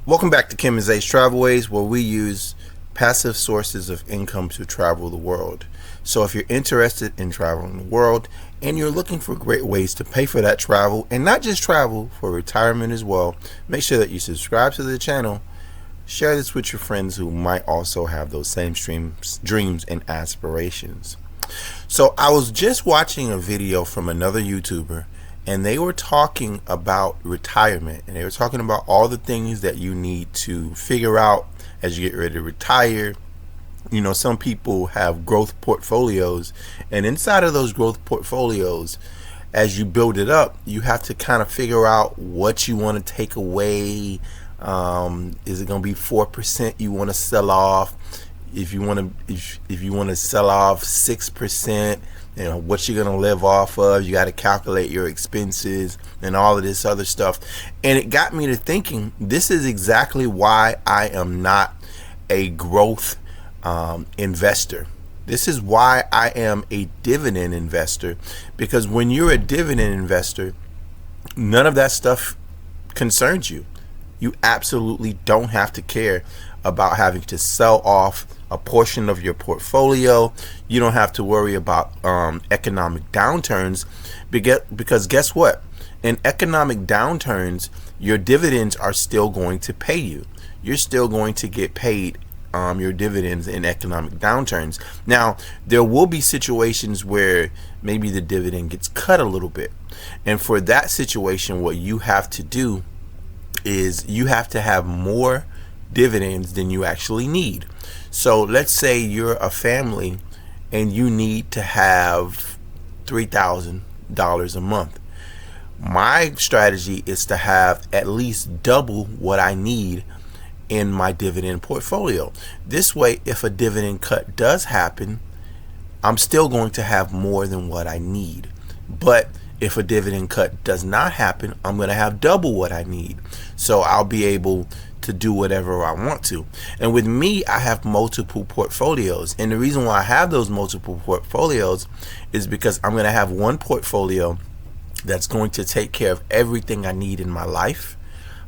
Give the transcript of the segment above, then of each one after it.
Welcome back to Kim and Zay's Travel Ways, where we use passive sources of income to travel the world. So if you're interested in traveling the world and you're looking for great ways to pay for that travel, and not just travel, for retirement as well, make sure that you subscribe to the channel. Share this with your friends who might also have those same dreams and aspirations. So I was just watching a video from another YouTuber, and they were talking about retirement, and they were talking about all the things that you need to figure out as you get ready to retire. You know, some people have growth portfolios, and inside of those growth portfolios, as you build it up, you have to kind of figure out what you want to take away. Is it going to be 4% you want to sell off? If you want to sell off 6%, you know what you're gonna live off of. You got to calculate your expenses and all of this other stuff. And it got me to thinking, this is exactly why I am not a growth investor. This is why I am a dividend investor, because when you're a dividend investor, none of that stuff concerns you. You absolutely don't have to care about having to sell off a portion of your portfolio. You don't have to worry about economic downturns, because guess what? In economic downturns, your dividends are still going to pay you. You're still going to get paid your dividends in economic downturns. Now, there will be situations where maybe the dividend gets cut a little bit, and for that situation, what you have to do is you have to have more dividends than you actually need. So let's say you're a family and you need to have $3,000 a month. My strategy is to have at least double what I need in my dividend portfolio. This way, if a dividend cut does happen, I'm still going to have more than what I need. But if a dividend cut does not happen, I'm going to have double what I need. So I'll be able to do whatever I want to. And with me, I have multiple portfolios. And the reason why I have those multiple portfolios is because I'm going to have one portfolio that's going to take care of everything I need in my life,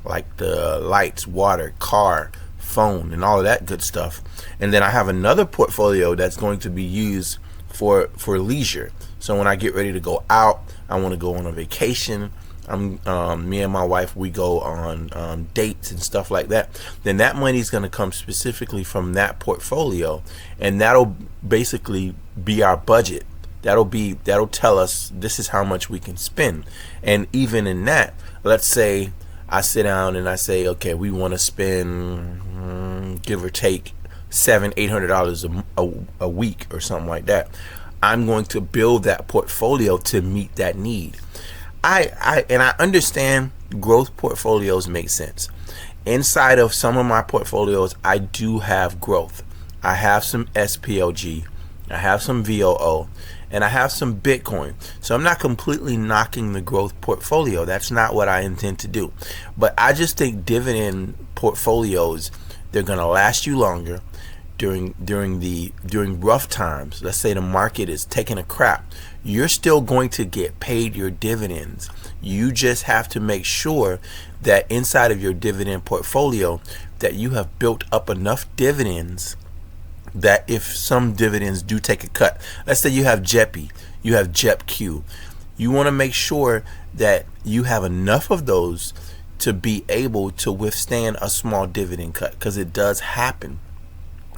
like the lights, water, car, phone, and all of that good stuff. And then I have another portfolio that's going to be used for leisure. So when I get ready to go out, I want to go on a vacation, me and my wife, we go on dates and stuff like that, then that money is going to come specifically from that portfolio, and that'll basically be our budget. That'll tell us this is how much we can spend. And even in that, let's say I sit down and I say, okay, we want to spend give or take $700-800 a week or something like that. I'm going to build that portfolio to meet that need. I understand growth portfolios make sense. Inside of some of my portfolios, I do have growth. I have some SPLG, I have some VOO, and I have some Bitcoin. So I'm not completely knocking the growth portfolio. That's not what I intend to do. But I just think dividend portfolios, they're going to last you longer. During rough times, let's say the market is taking a crap, you're still going to get paid your dividends. You just have to make sure that inside of your dividend portfolio that you have built up enough dividends that if some dividends do take a cut, let's say you have JEPI, you have JEPQ, you want to make sure that you have enough of those to be able to withstand a small dividend cut, because it does happen.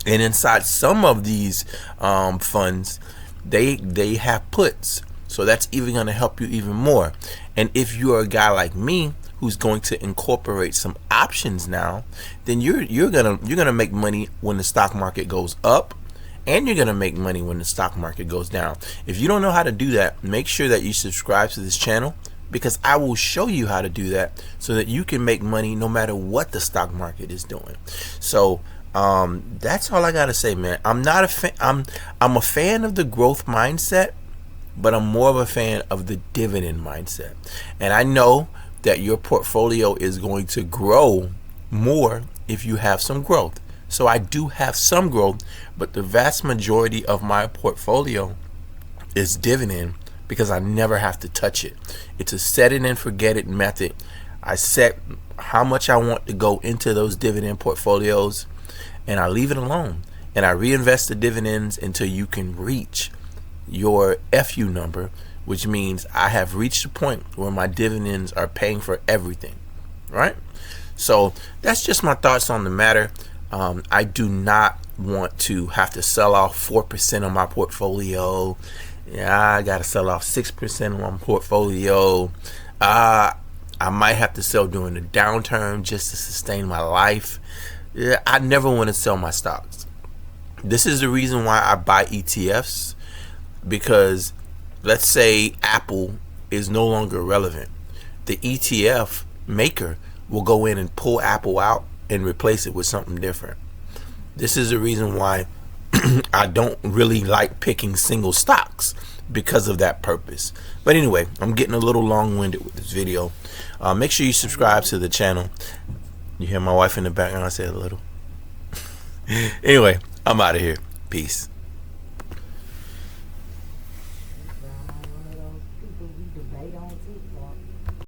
And inside some of these funds, they have puts, so that's even going to help you even more. And if you're a guy like me who's going to incorporate some options now, then you're gonna make money when the stock market goes up, and you're gonna make money when the stock market goes down. If you don't know how to do that, make sure that you subscribe to this channel, because I will show you how to do that so that you can make money no matter what the stock market is doing. So that's all I gotta say, man. I'm not a fan. I'm a fan of the growth mindset, but I'm more of a fan of the dividend mindset. And I know that your portfolio is going to grow more if you have some growth. So I do have some growth, but the vast majority of my portfolio is dividend, because I never have to touch it. It's a set it and forget it method. I set how much I want to go into those dividend portfolios, and I leave it alone. And I reinvest the dividends until you can reach your FU number, which means I have reached a point where my dividends are paying for everything, right? So that's just my thoughts on the matter. I do not want to have to sell off 4% of my portfolio. Yeah, I got to sell off 6% of my portfolio. I might have to sell during the downturn just to sustain my life. Yeah, I never want to sell my stocks. This is the reason why I buy ETFs, because let's say Apple is no longer relevant. The ETF maker will go in and pull Apple out and replace it with something different. This is the reason why I don't really like picking single stocks, because of that purpose. But anyway, I'm getting a little long-winded with this video. Make sure you subscribe to the channel. You hear my wife in the background? I said a little. Anyway, I'm out of here. Peace.